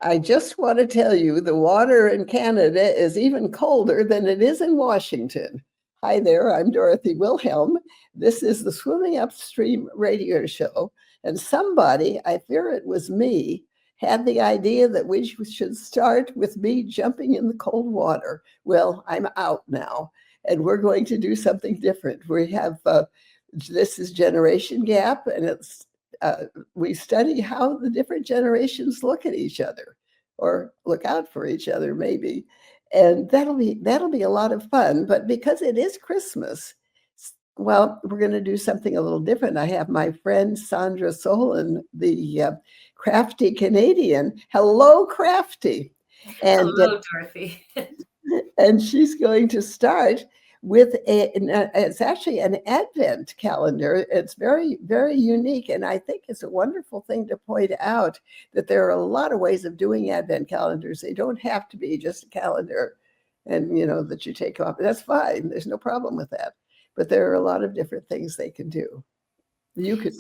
I just want to tell you the water in Canada is even colder than it is in Washington. Hi there, I'm Dorothy Wilhelm. This is the Swimming Upstream Radio Show. And somebody, I fear it was me, had the idea that we should start with me jumping in the cold water. Well, I'm out now, and we're going to do something different. We have, this is Generation Gap, and it's we study how the different generations look at each other or look out for each other, maybe. And that'll be a lot of fun. But because it is Christmas, well, we're going to do something a little different. I have my friend Sandra Solon, the Crafty Canadian. Hello, Crafty. And, hello, Dorothy. And she's going to start with it's actually an Advent calendar. It's very, very unique. And I think it's a wonderful thing to point out that there are a lot of ways of doing Advent calendars. They don't have to be just a calendar and, that you take off. That's fine. There's no problem with that. But there are a lot of different things they can do. You could.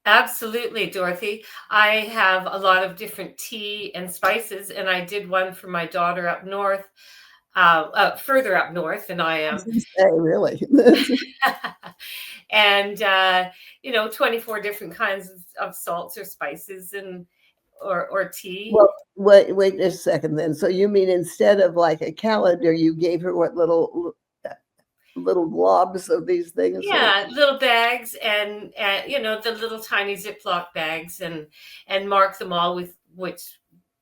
Absolutely, Dorothy. I have a lot of different tea and spices, and I did one for my daughter up north. Further up north than I am. Really? And 24 different kinds of salts or spices or tea. Well, wait a second then. So you mean instead of like a calendar, you gave her what little globs of these things? Yeah, little bags and the little tiny Ziploc bags and mark them all with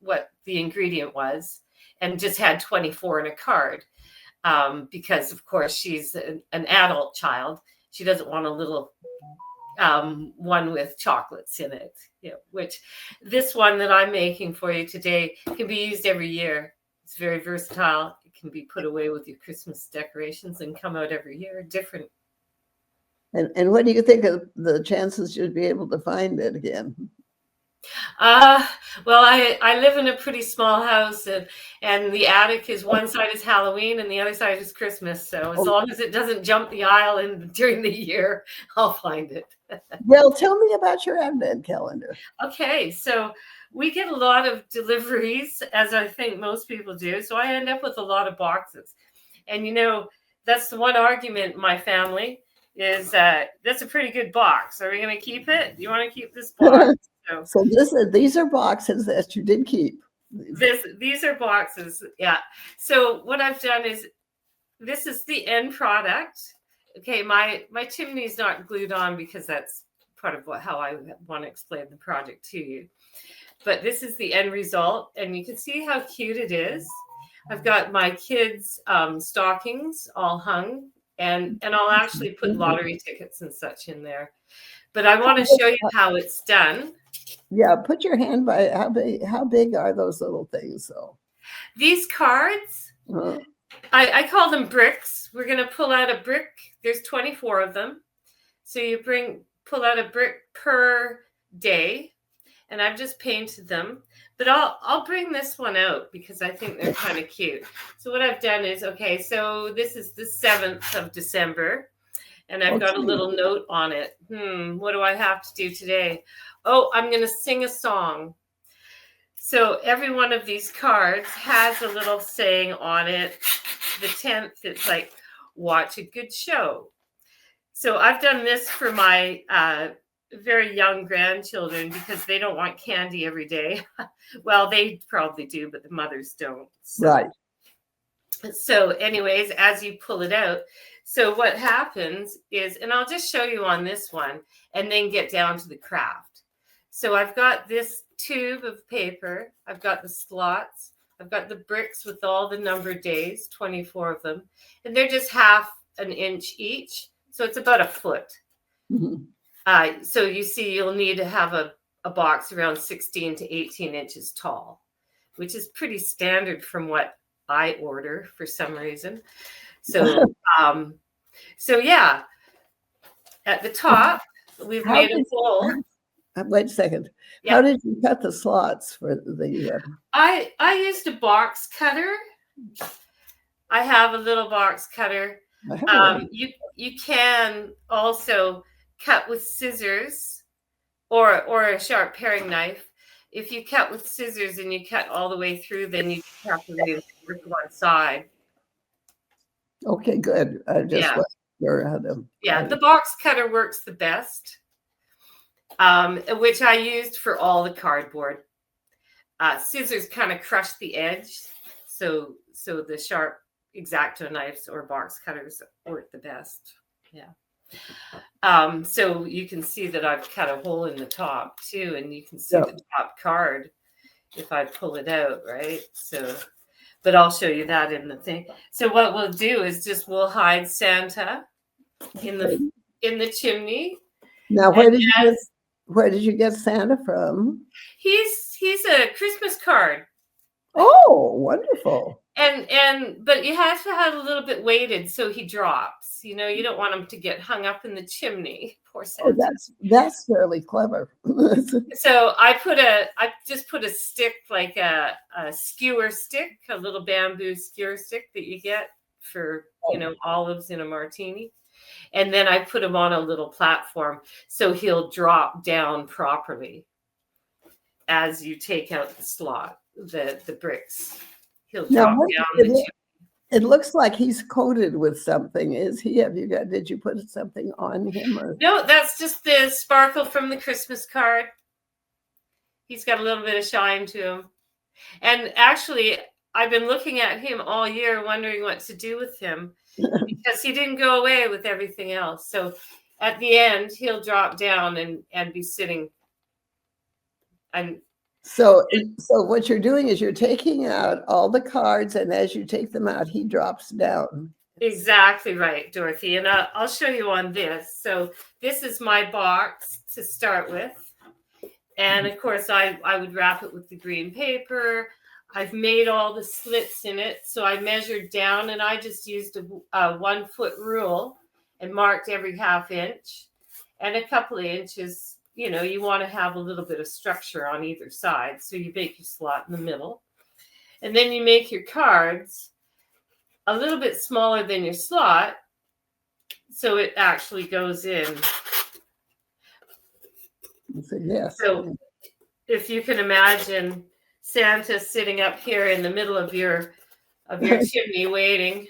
what the ingredient was. And just had 24 in a card because, of course, she's an adult child. She doesn't want a little one with chocolates in it, which this one that I'm making for you today can be used every year. It's very versatile. It can be put away with your Christmas decorations and come out every year different. And what do you think of the chances you'd be able to find it again? Well, I live in a pretty small house and the attic is one side is Halloween and the other side is Christmas. So as long as it doesn't jump the aisle during the year, I'll find it. Well, tell me about your Advent calendar. Okay, so we get a lot of deliveries, as I think most people do. So I end up with a lot of boxes. And that's the one argument in my family is that's a pretty good box. Are we going to keep it? Do you want to keep this box? So these are boxes that you did keep. These are boxes, yeah. So what I've done is, this is the end product. Okay, my chimney is not glued on because that's part of how I want to explain the project to you. But this is the end result, and you can see how cute it is. I've got my kids' stockings all hung, and I'll actually put lottery tickets and such in there. But I want to show you how it's done. Yeah, put your hand by how big are those little things though? These cards, I call them bricks. We're going to pull out a brick. There's 24 of them. So you pull out a brick per day, and I've just painted them. But I'll bring this one out because I think they're kind of cute. So what I've done is, okay, so this is the 7th of December. And I've got a little note on it. What do I have to do today? Oh, I'm going to sing a song. So every one of these cards has a little saying on it. The 10th, it's like, watch a good show. So I've done this for my very young grandchildren because they don't want candy every day. Well, they probably do, but the mothers don't. So. Right. So anyways, as you pull it out, so what happens is, and I'll just show you on this one and then get down to the craft. So I've got this tube of paper. I've got the slots. I've got the bricks with all the numbered days, 24 of them. And they're just half an inch each. So it's about a foot. Mm-hmm. So you see, you'll need to have a box around 16 to 18 inches tall, which is pretty standard from what I order for some reason. So, so yeah, at the top, we've made a bowl. Wait a second. Yeah. How did you cut the slots for the? I used a box cutter. I have a little box cutter. You can also cut with scissors or a sharp paring knife. if you cut with scissors and you cut all the way through, then you have to reinforce one side. Okay, good. I just wasn't sure how to. Yeah, the box cutter works the best, which I used for all the cardboard. Scissors kind of crush the edge, so the sharp X-Acto knives or box cutters work the best. Yeah. So you can see that I've cut a hole in the top too, and you can see the top card if I pull it out, right? So, but I'll show you that in the thing. So what we'll do is just we'll hide Santa in the chimney. Now, where did you get Santa from? He's a Christmas card. Oh, wonderful. But you have to have a little bit weighted so he drops. You know, you don't want him to get hung up in the chimney. Poor Santa. Oh, that's fairly clever. So I just put a stick, like a skewer stick, a little bamboo skewer stick that you get for, olives in a martini. And then I put him on a little platform so he'll drop down properly as you take out the slot, the bricks. He'll drop down the chimney. It looks like he's coated with something. Is he? Did you put something on him? Or? No, that's just the sparkle from the Christmas card. He's got a little bit of shine to him. And actually, I've been looking at him all year, wondering what to do with him because he didn't go away with everything else. So at the end, he'll drop down and be sitting. And So what you're doing is you're taking out all the cards, and as you take them out, he drops down. Exactly right, Dorothy. And I'll show you on this. So this is my box to start with. And of course, I would wrap it with the green paper. I've made all the slits in it. So I measured down, and I just used a 1 foot rule and marked every ½ inch and a couple of inches. You want to have a little bit of structure on either side. So you make your slot in the middle. And then you make your cards a little bit smaller than your slot. So it actually goes in. Yes. So if you can imagine Santa sitting up here in the middle of your chimney waiting,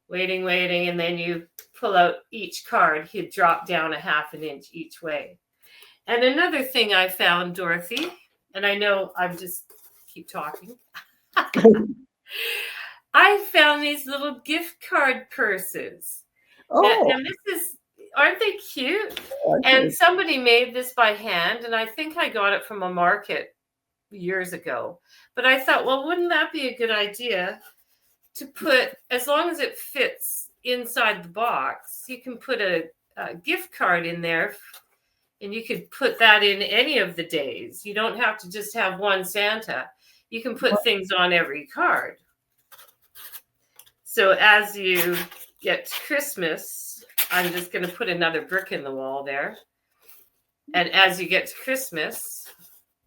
and then you pull out each card, he'd drop down a ½ inch each way. And another thing I found, Dorothy, and I know I'm just keep talking. I found these little gift card purses. Oh. And aren't they cute? And somebody made this by hand, and I think I got it from a market years ago. But I thought, well, wouldn't that be a good idea to put, as long as it fits inside the box, you can put a gift card in there. And you could put that in any of the days. You don't have to just have one Santa. You can put things on every card. So as you get to Christmas, I'm just going to put another brick in the wall there. And as you get to Christmas,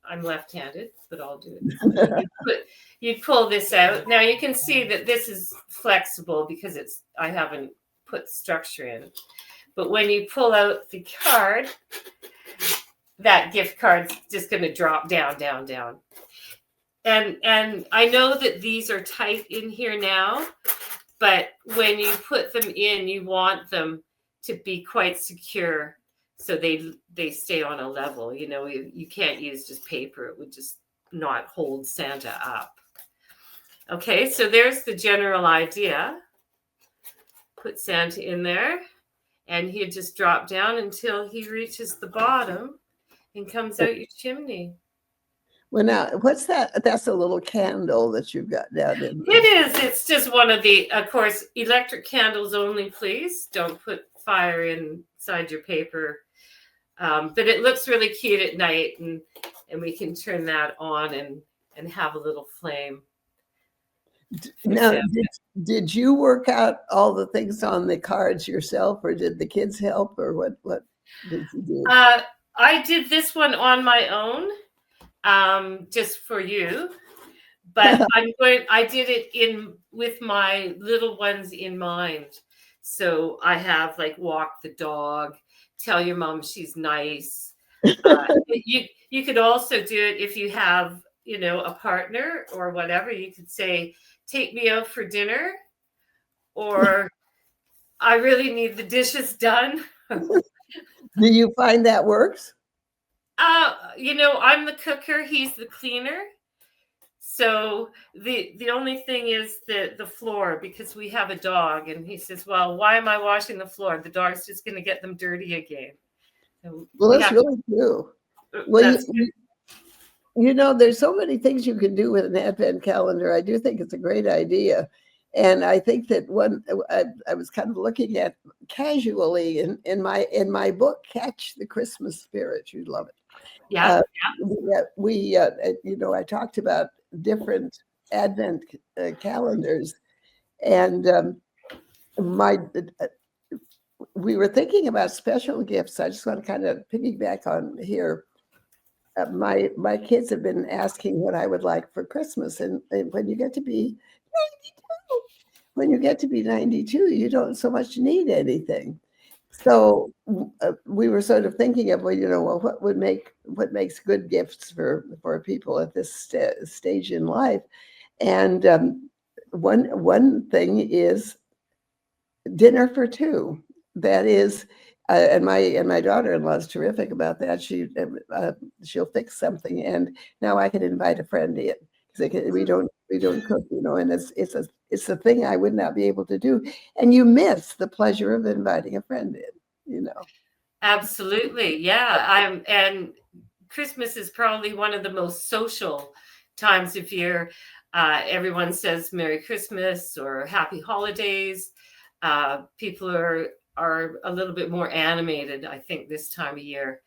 I'm left-handed, but I'll do it. You'd pull this out. Now you can see that this is flexible because I haven't put structure in. But when you pull out the card, that gift card's just going to drop down, down, down. And I know that these are tight in here now, but when you put them in, you want them to be quite secure so they stay on a level. You can't use just paper. It would just not hold Santa up. Okay, so there's the general idea. Put Santa in there. And he'd just drop down until he reaches the bottom and comes out your chimney. Well, now, what's that? That's a little candle that you've got down in there. It is. It's just one of the, of course, electric candles only, please. Don't put fire inside your paper. But it looks really cute at night, and we can turn that on and have a little flame. Now, did you work out all the things on the cards yourself, or did the kids help, or what did you do? I did this one on my own, just for you. But I did it with my little ones in mind. So I have like walk the dog, tell your mom she's nice, You could also do it if you have, a partner or whatever. You could say, take me out for dinner, or I really need the dishes done. Do you find that works? I'm the cooker, he's the cleaner. So the only thing is the floor, because we have a dog, and he says, well, why am I washing the floor? The dog's just going to get them dirty again. So Well, that's really true. Well, there's so many things you can do with an advent calendar. I do think it's a great idea. And I think that I was kind of looking at casually in my book, Catch the Christmas Spirit. You'd love it. Yeah. I talked about different advent calendars, and we were thinking about special gifts. I just want to kind of piggyback on here. My kids have been asking what I would like for Christmas, and when you get to be 92, you don't so much need anything. So we were sort of thinking of, what makes good gifts for people at this stage in life, and one thing is dinner for two. That is, and my daughter-in-law is terrific about that. She'll fix something, and now I can invite a friend in, because we don't cook, and it's a thing I would not be able to do, and you miss the pleasure of inviting a friend in. Absolutely, yeah. And Christmas is probably one of the most social times of year. Everyone says Merry Christmas or Happy Holidays. People are a little bit more animated, I think, this time of year.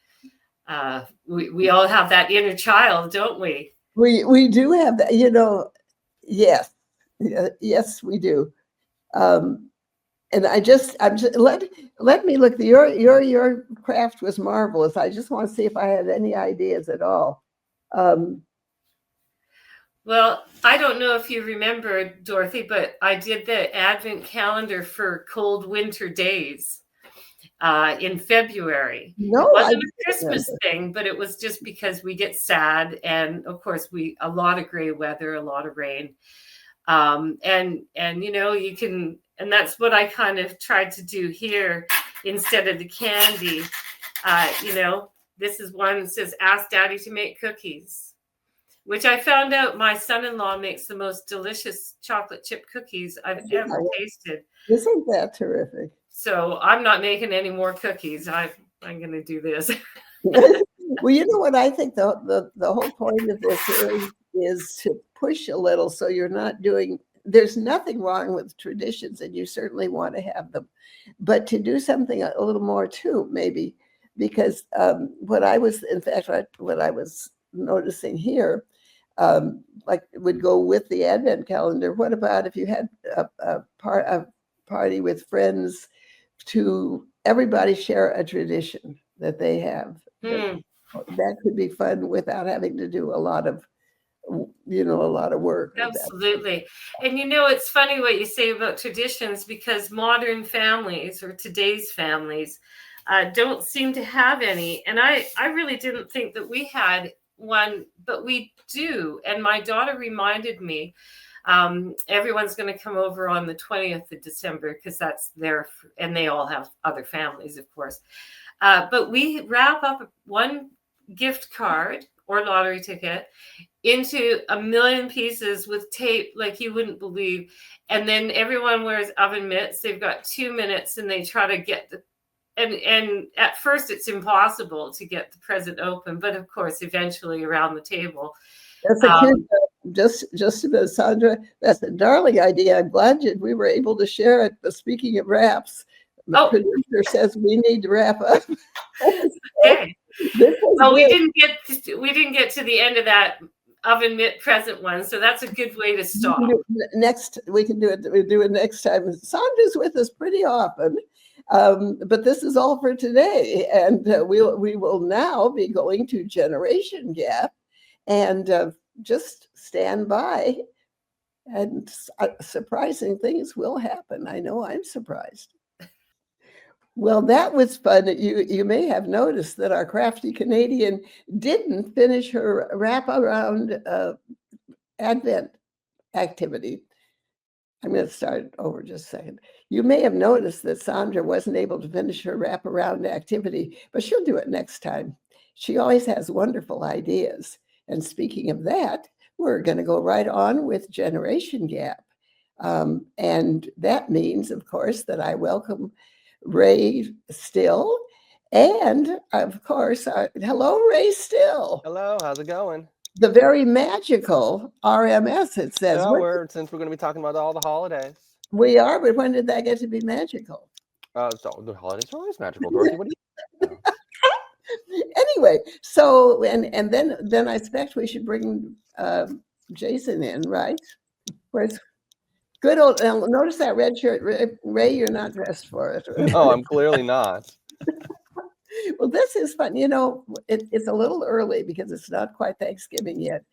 We all have that inner child, don't we? We do have that, yes, we do. And I'm just let me look. Your craft was marvelous. I just want to see if I had any ideas at all. Well, I don't know if you remember, Dorothy, but I did the advent calendar for cold winter days in February. No, it wasn't a Christmas thing, but it was just because we get sad, and of course a lot of gray weather, a lot of rain, and you can, and that's what I kind of tried to do here instead of the candy. This is one that says, ask Daddy to make cookies, which I found out my son-in-law makes the most delicious chocolate chip cookies I've ever tasted. Isn't that terrific? So I'm not making any more cookies. I'm going to do this. Well, you know what I think the whole point of this is to push a little, so you're not doing. There's nothing wrong with traditions, and you certainly want to have them, but to do something a little more too, maybe, because what I was noticing here, like would go with the advent calendar. What about if you had a party with friends, to everybody share a tradition that they have? That could be fun without having to do a lot of work. Absolutely. And it's funny what you say about traditions, because modern families, or today's families, don't seem to have any. And I really didn't think that we had one, but we do. And my daughter reminded me, everyone's going to come over on the 20th of December, because that's and they all have other families, of course. But we wrap up one gift card or lottery ticket into a million pieces with tape like you wouldn't believe. And then everyone wears oven mitts. They've got 2 minutes, and they try to get and at first it's impossible to get the present open, but of course eventually around the table. That's a cute, just a bit, Sandra. That's a darling idea. I'm glad we were able to share it. But speaking of wraps, the producer says we need to wrap up. Okay. Well, we didn't get to the end of that oven mitt present one, so that's a good way to stop. We can do it. We'll do it next time. Sandra's with us pretty often, but this is all for today, and we will now be going to Generation Gap, and just stand by, and surprising things will happen. I know I'm surprised. Well, that was fun. You may have noticed that our Crafty Canadian didn't finish her wraparound Advent activity. I'm going to start over just a second. You may have noticed that Sandra wasn't able to finish her wraparound activity, but she'll do it next time. She always has wonderful ideas. And speaking of that, we're going to go right on with Generation Gap. And that means, of course, that I welcome Ray Still. And of course, hello, Ray Still. Hello, how's it going? The very magical RMS, it says. Yeah, since we're going to be talking about all the holidays. We are, but when did that get to be magical? So the holidays are always magical, Dorothy. What do you know? Anyway, so and then I expect we should bring Jason in, right? Where's good old? Notice that red shirt, Ray. You're not dressed for it. Oh, I'm clearly not. Well, this is fun. You know, it's a little early because it's not quite Thanksgiving yet,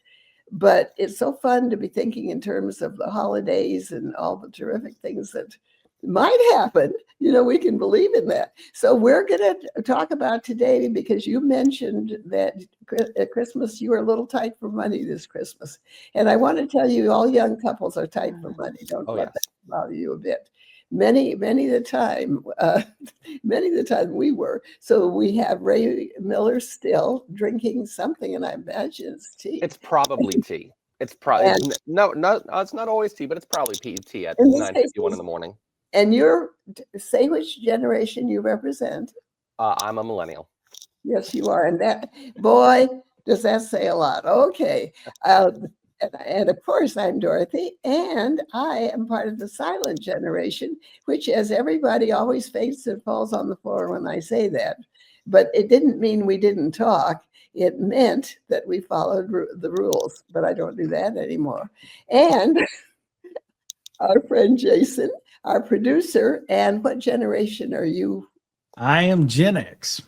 but it's so fun to be thinking in terms of the holidays and all the terrific things that might happen. You know, we can believe in that. So we're going to talk about today, because you mentioned that at Christmas you were a little tight for money this Christmas. And I want to tell you, all young couples are tight for money. Don't let that bother you a bit. Many of the time we were. So we have Ray Miller Still drinking something, and I imagine it's tea. It's probably tea. It's probably no, it's not always tea, but it's probably tea at 9:51 in the morning. And say which generation you represent. I'm a millennial. Yes, you are, and that, boy, does that say a lot. Okay. And of course, I'm Dorothy, and I am part of the silent generation, which, as everybody always faints and falls on the floor when I say that. But it didn't mean we didn't talk. It meant that we followed the rules, but I don't do that anymore. And our friend Jason, our producer, and what generation are you? I am Gen X.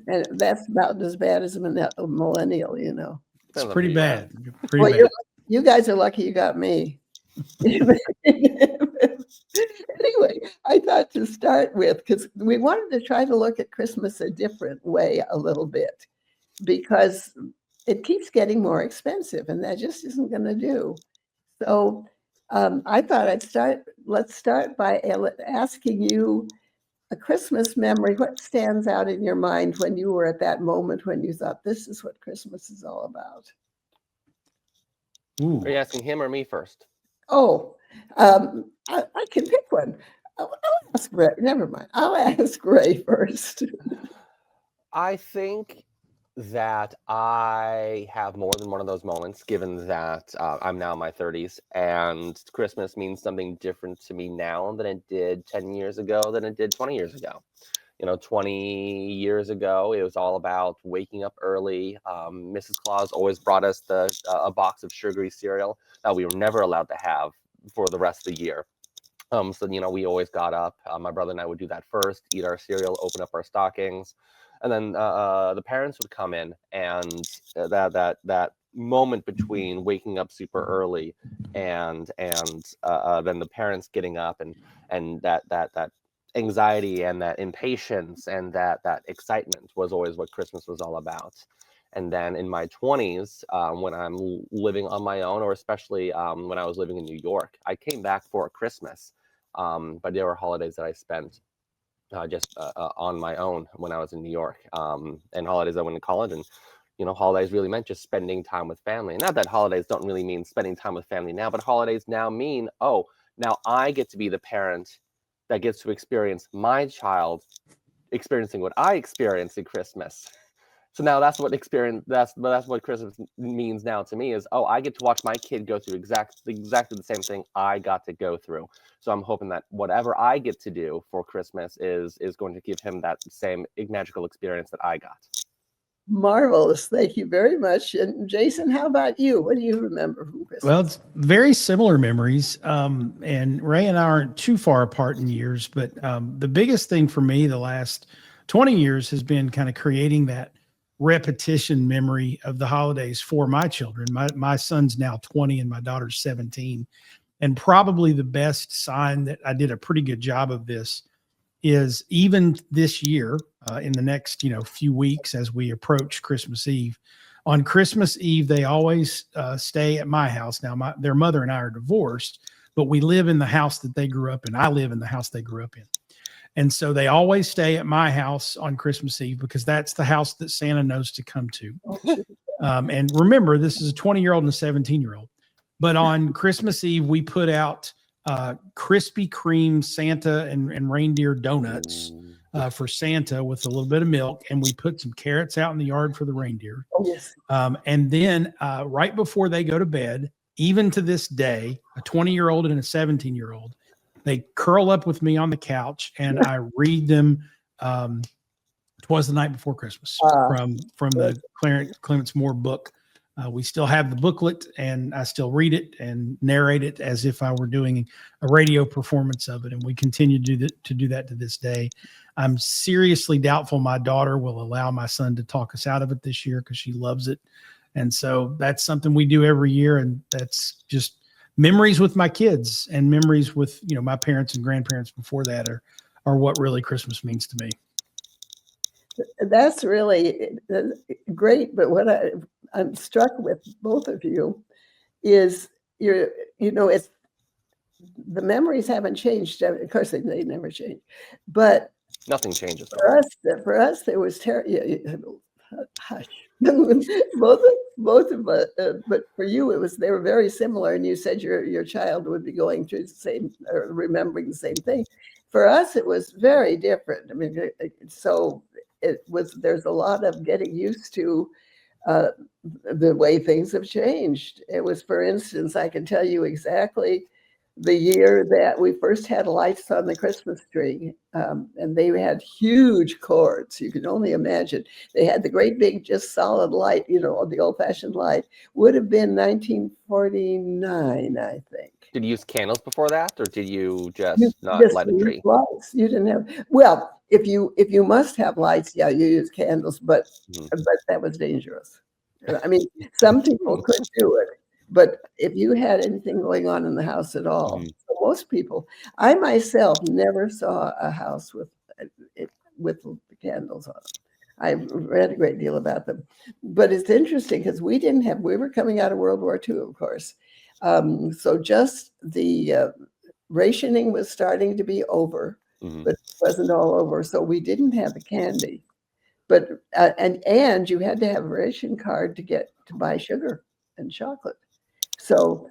And that's about as bad as a millennial, you know. It's pretty bad. You guys are lucky you got me. Anyway, I thought to start with, because we wanted to try to look at Christmas a different way a little bit, because it keeps getting more expensive, and that just isn't going to do. So I thought let's start by asking you a Christmas memory. What stands out in your mind when you were at that moment when you thought, this is what Christmas is all about? Ooh. Are you asking him or me first? Oh, I can pick one. I'll ask Ray. Never mind. I'll ask Ray first. I think that I have more than one of those moments, given that I'm now in my 30s, and Christmas means something different to me now than it did 10 years ago, than it did 20 years ago. You know, 20 years ago, it was all about waking up early. Mrs. Claus always brought us a box of sugary cereal that we were never allowed to have for the rest of the year. So, you know, we always got up. My brother and I would do that first, eat our cereal, open up our stockings. And then the parents would come in, and that moment between waking up super early and then the parents getting up and that anxiety and that impatience and that excitement was always what Christmas was all about. And then in my 20s, when I'm living on my own, or especially when I was living in New York, I came back for Christmas, but there were holidays that I spent just on my own when I was in New York, and holidays I went to college, and you know, holidays really meant just spending time with family. And not that holidays don't really mean spending time with family now, but holidays now mean, oh, now I get to be the parent that gets to experience my child experiencing what I experienced at Christmas. So now that's what Christmas means now to me is, oh, I get to watch my kid go through exactly the same thing I got to go through. So I'm hoping that whatever I get to do for Christmas is going to give him that same magical experience that I got. Marvelous. Thank you very much. And Jason, how about you? What do you remember from Christmas? Well, it's very similar memories. And Ray and I aren't too far apart in years, but the biggest thing for me the last 20 years has been kind of creating that repetition memory of the holidays for my children. My son's now 20 and my daughter's 17. And probably the best sign that I did a pretty good job of this is even this year, in the next, few weeks as we approach Christmas Eve. On Christmas Eve, they always stay at my house. Now, their mother and I are divorced, but we live in the house that they grew up in. I live in the house they grew up in. And so they always stay at my house on Christmas Eve because that's the house that Santa knows to come to. And remember, this is a 20-year-old and a 17-year-old. But on Christmas Eve, we put out Krispy Kreme Santa and reindeer donuts for Santa with a little bit of milk. And we put some carrots out in the yard for the reindeer. Oh, yes. And then right before they go to bed, even to this day, a 20-year-old and a 17-year-old, they curl up with me on the couch and I read them. 'Twas the Night Before Christmas from the Clarence Moore book. We still have the booklet and I still read it and narrate it as if I were doing a radio performance of it. And we continue to do that to this day. I'm seriously doubtful my daughter will allow my son to talk us out of it this year because she loves it. And so that's something we do every year. And that's just memories with my kids and memories with, my parents and grandparents before that are what really Christmas means to me. That's really great. But what I'm struck with both of you is it's the memories haven't changed. Of course, they never change, but nothing changes. For us, there was hush. both of us, but for you, they were very similar. And you said your child would be going through the same, or remembering the same thing. For us, it was very different. I mean, so there's a lot of getting used to the way things have changed. It was, for instance, I can tell you exactly the year that we first had lights on the Christmas tree, and they had huge cords. You can only imagine. They had the great big, just solid light, the old-fashioned light. Would have been 1949, I think. Did you use candles before that, or did you just not light a tree? Lights. You didn't have. Well, if you must have lights, yeah, you use candles, but that was dangerous. I mean, some people could do it. But if you had anything going on in the house at all, so most people, I myself never saw a house with the candles on. I read a great deal about them, but it's interesting because we were coming out of World War II, of course. So just the rationing was starting to be over, but it wasn't all over. So we didn't have the candy, but and you had to have a ration card to buy sugar and chocolate. So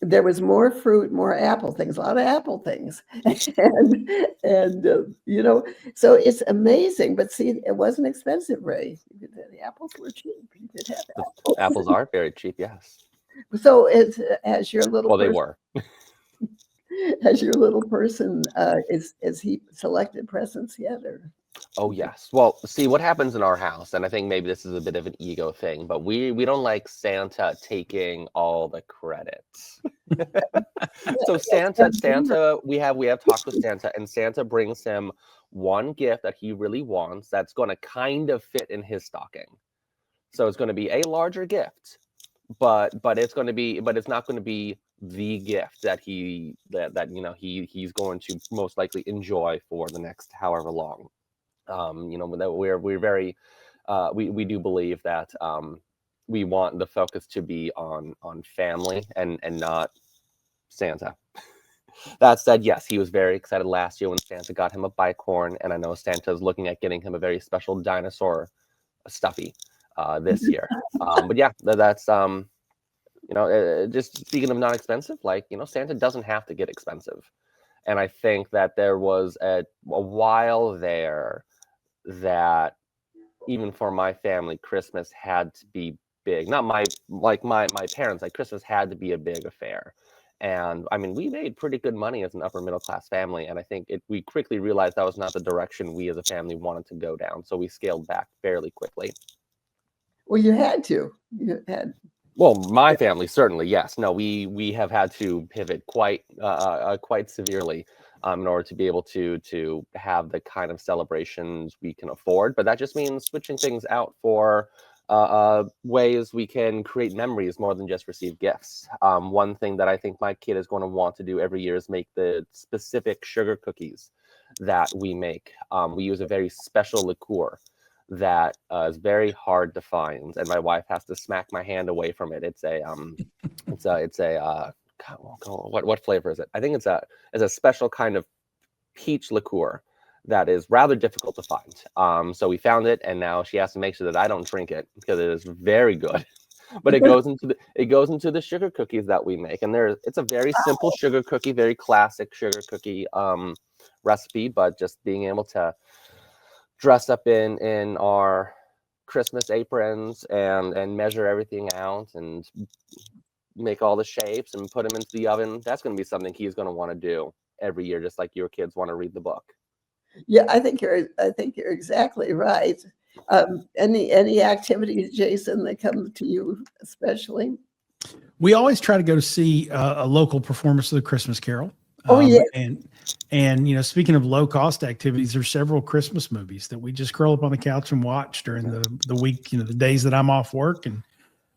there was more fruit, more apple things, a lot of apple things. and so it's amazing. But see, it wasn't expensive, Ray. The apples were cheap. You could have apples. Apples are very cheap, yes. So as your little they were. Has your little person, is he selected presents yet? Or? Oh, yes. Well, see, what happens in our house, and I think maybe this is a bit of an ego thing, but we don't like Santa taking all the credit. So Santa, we have talked with Santa, and Santa brings him one gift that he really wants that's going to kind of fit in his stocking. So it's going to be a larger gift, but it's not going to be the gift that he's going to most likely enjoy for the next however long. We're very we do believe that we want the focus to be on family and not Santa. That said, yes, he was very excited last year when Santa got him a bicorn, and I know Santa's looking at getting him a very special dinosaur stuffy this year. But yeah, that's just speaking of not expensive, Santa doesn't have to get expensive, and I think that there was a while there that even for my family, Christmas had to be big. Not my parents, Christmas had to be a big affair. And I mean, we made pretty good money as an upper middle class family. And I think we quickly realized that was not the direction we as a family wanted to go down. So we scaled back fairly quickly. Well, you had to. Well, my family, certainly, yes. No, we have had to pivot quite severely in order to be able to have the kind of celebrations we can afford. But that just means switching things out for ways we can create memories more than just receive gifts. One thing that I think my kid is going to want to do every year is make the specific sugar cookies that we make. We use a very special liqueur that is very hard to find, and my wife has to smack my hand away from it. It's a what flavor is it? I think it's a special kind of peach liqueur that is rather difficult to find. So we found it, and now she has to make sure that I don't drink it because it is very good. But it goes into the sugar cookies that we make, and it's a very simple sugar cookie, very classic sugar cookie recipe. But just being able to dress up in our Christmas aprons and measure everything out and make all the shapes and put them into the oven, that's going to be something he's going to want to do every year, just like your kids want to read the book. Yeah, I think you're exactly right. Any activities, Jason, that come to you especially? We always try to go to see a local performance of the Christmas Carol. Oh, yeah. And speaking of low cost activities, there's several Christmas movies that we just curl up on the couch and watch during the week, the days that I'm off work and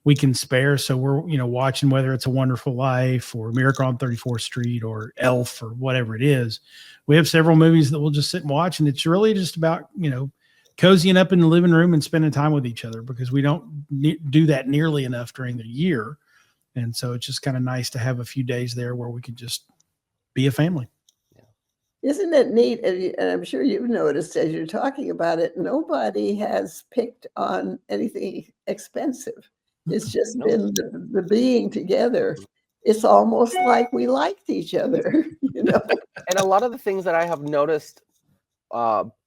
we can spare. So we're, watching whether it's A Wonderful Life or Miracle on 34th Street or Elf or whatever it is. We have several movies that we'll just sit and watch. And it's really just about, cozying up in the living room and spending time with each other, because we don't do that nearly enough during the year. And so it's just kind of nice to have a few days there where we can just be a family. Isn't it neat? And I'm sure you've noticed as you're talking about it, nobody has picked on anything expensive. It's just been the being together. It's almost like we liked each other, And a lot of the things that I have noticed,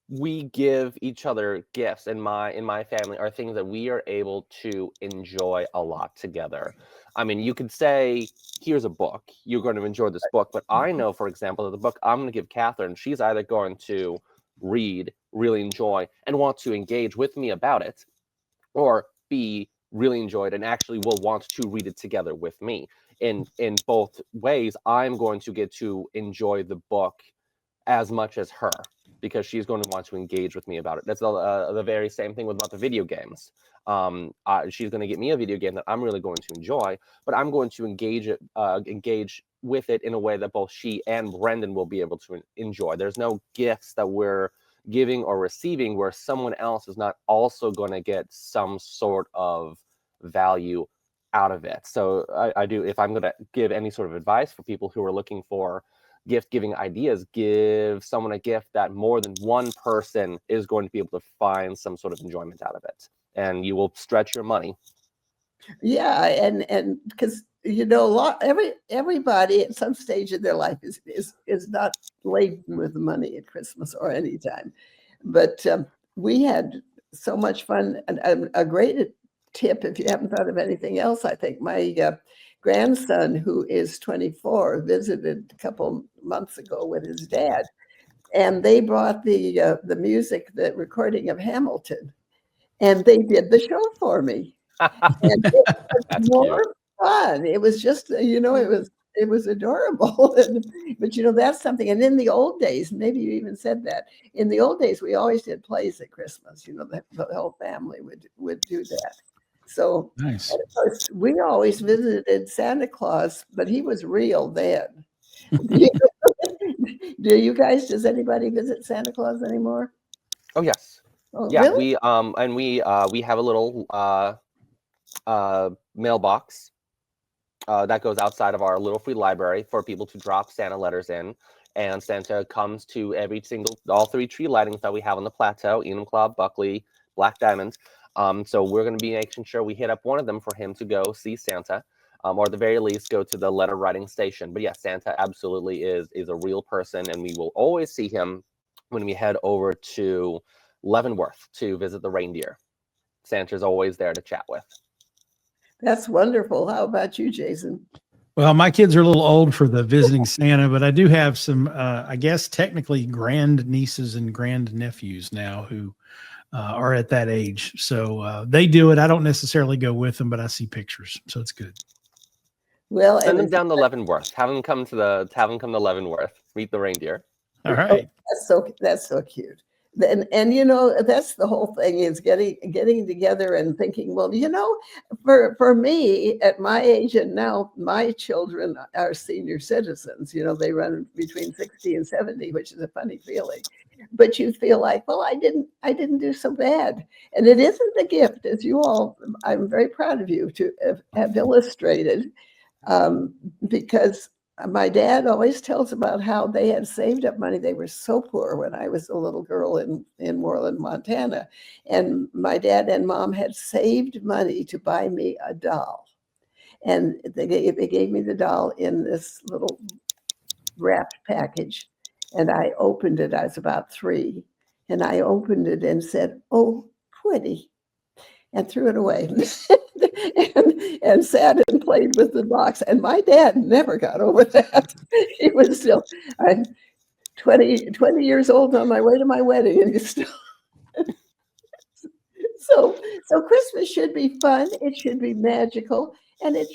we give each other gifts in my family are things that we are able to enjoy a lot together. I mean, you could say, here's a book, you're going to enjoy this book, but I know, for example, that the book I'm going to give Catherine, she's either going to read, really enjoy, and want to engage with me about it, or B, really enjoy it and actually will want to read it together with me. In both ways, I'm going to get to enjoy the book as much as her, because she's going to want to engage with me about it. That's the very same thing about the video games. She's going to get me a video game that I'm really going to enjoy, but I'm going to engage with it in a way that both she and Brendan will be able to enjoy. There's no gifts that we're giving or receiving where someone else is not also going to get some sort of value out of it. So I do, if I'm going to give any sort of advice for people who are looking for gift giving ideas, give someone a gift that more than one person is going to be able to find some sort of enjoyment out of it, and you will stretch your money. Yeah, and because everybody at some stage in their life is not laden with money at Christmas or any time, but we had so much fun. And a great tip, if you haven't thought of anything else, I think my grandson, who is 24, visited a couple months ago with his dad, and they brought the music, the recording of Hamilton, and they did the show for me. And it was more fun. It was just, it was adorable. But that's something. And in the old days, maybe you even said that, in the old days, we always did plays at Christmas. The whole family would do that. So nice. Of course, we always visited Santa Claus, but he was real then. Does anybody visit Santa Claus anymore? Oh, yes. Oh, yeah, really? we have a little mailbox that goes outside of our little free library for people to drop Santa letters in, and Santa comes to all three tree lightings that we have on the plateau: Enumclaw, Buckley, Black Diamond. So we're going to be making sure we hit up one of them for him to go see Santa, or at the very least go to the letter writing station. But yeah, Santa absolutely is a real person, and we will always see him when we head over to Leavenworth to visit the reindeer. Santa's always there to chat with. That's wonderful. How about you, Jason? Well, my kids are a little old for the visiting Santa, but I do have some, I guess, technically grand nieces and grand nephews now who are at that age. So they do it. I don't necessarily go with them, but I see pictures. So it's good. Well, send them down to Leavenworth. Have them come to Leavenworth. Meet the reindeer. All right. Oh, that's so cute. And you know, that's the whole thing, is getting together and thinking, well, you know, for me at my age, and now my children are senior citizens, you know, they run between 60 and 70, which is a funny feeling. But you feel like, well, I didn't do so bad. And it isn't a gift, as you all, I'm very proud of you to have illustrated, because my dad always tells about how they had saved up money. They were so poor when I was a little girl in Moreland, Montana. And my dad and mom had saved money to buy me a doll. And they gave me the doll in this little wrapped package. And I opened it. I was about 3. And I opened it and said, "Oh, pretty," and threw it away. and sat and played with the box. And my dad never got over that. He was still, I'm 20 years old on my way to my wedding, and he's still. So Christmas should be fun. It should be magical, and it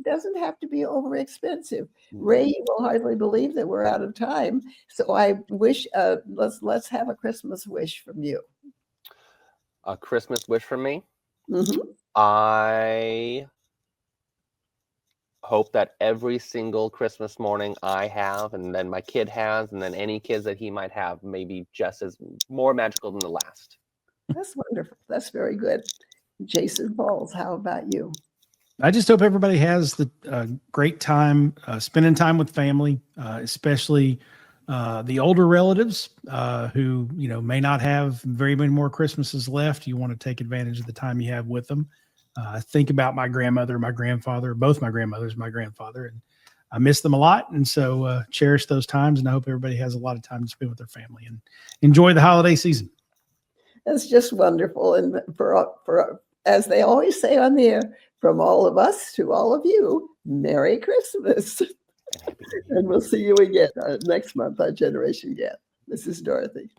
doesn't have to be over expensive. Ray, you will hardly believe that we're out of time. So I wish, let's have a Christmas wish from you. A Christmas wish from me? Mm-hmm. I hope that every single Christmas morning I have, and then my kid has, and then any kids that he might have, may be just as more magical than the last. That's wonderful. That's very good. Jason Falls, how about you? I just hope everybody has the great time spending time with family, especially the older relatives who, you know, may not have very many more Christmases left. You want to take advantage of the time you have with them. Think about my grandmother, my grandfather, both my grandmothers, my grandfather, and I miss them a lot. And so cherish those times. And I hope everybody has a lot of time to spend with their family and enjoy the holiday season. That's just wonderful. And for as they always say on the air, from all of us to all of you, Merry Christmas. And we'll see you again next month on Generation Gap. This is Dorothy.